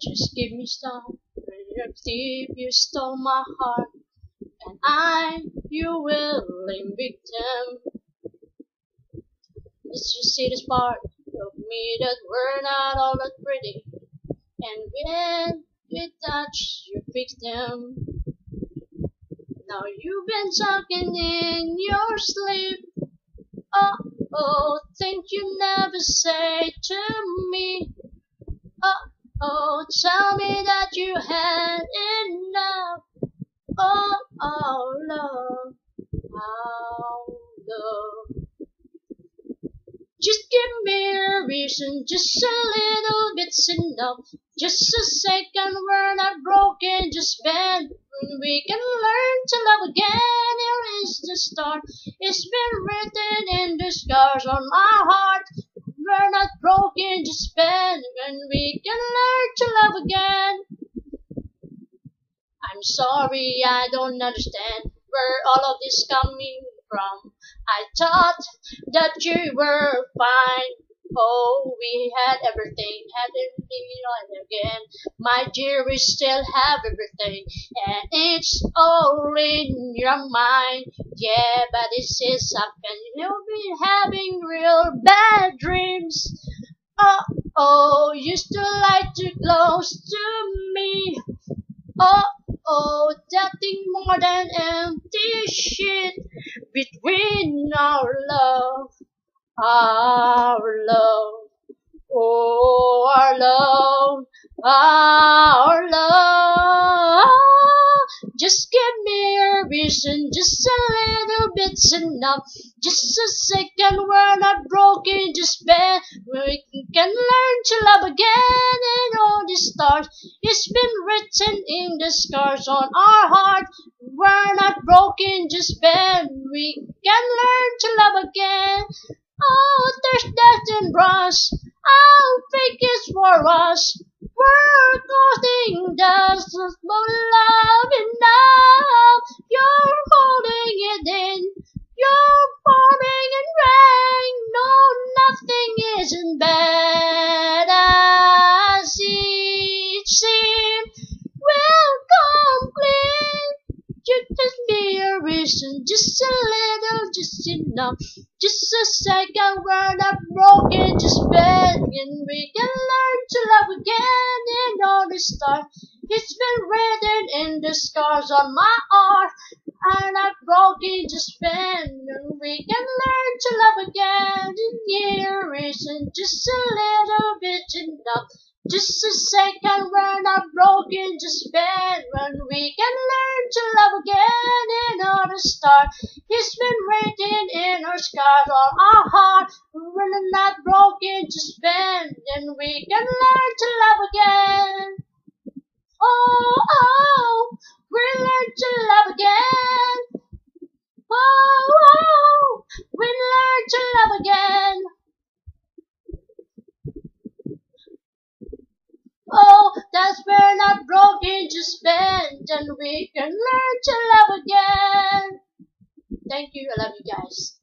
Just give me some. If you stole my heart, and you willing victim. Did you see this part of me that we're not all that pretty? And when we touch, you fix them. Now you've been talking in your sleep. Oh, oh, think you never say to me. Oh, oh, tell me that you had enough. Oh, oh, love, oh, love. Just give me a reason, just a little bit's enough. Just a second, we're not broken, just bend. We can learn to love again, here is the start. It's been written in the scars on my heart. We're not broken, just bend. When we can learn to love again. I'm sorry, I don't understand where all of this coming from. I thought that you were fine. Oh, we had everything on again. My dear, we still have everything, and it's all in your mind. Yeah, but this is something you'll be having real bad dreams. Oh, oh, you still like to close to me. Oh, oh, that thing more than empty shit between our love, oh, our love, our love. Just give me a reason, just a little bit's enough. Just a second, we're not broken, just bend. We can learn to love again, and all the stars. It's been written in the scars on our heart. We're not broken, just bend. We can learn to love again. Oh, there's death in us. Oh, fake is for us. We're causing death, but love enough. You're holding it in. You're forming and rain. No, nothing isn't bad as it seems. We'll come clean. You just be a reason, just a little, just enough. Just a second, we're not broken, just begging. We can learn to love again and all the start. It's been written in the scars on my heart. I'm not broken, just bend. We can learn to love again. And here isn't just a little bit enough. Just a second, we're not broken, just bend. When we can learn to love again and all the start. It's been written in our scars on our heart. We're not broken, just bend. And we can learn to love again. Oh, oh, we learn to love again. Oh, oh, we learn to love again. Oh, that's we're not broken, just bend, and we can learn to love again. Thank you, I love you guys.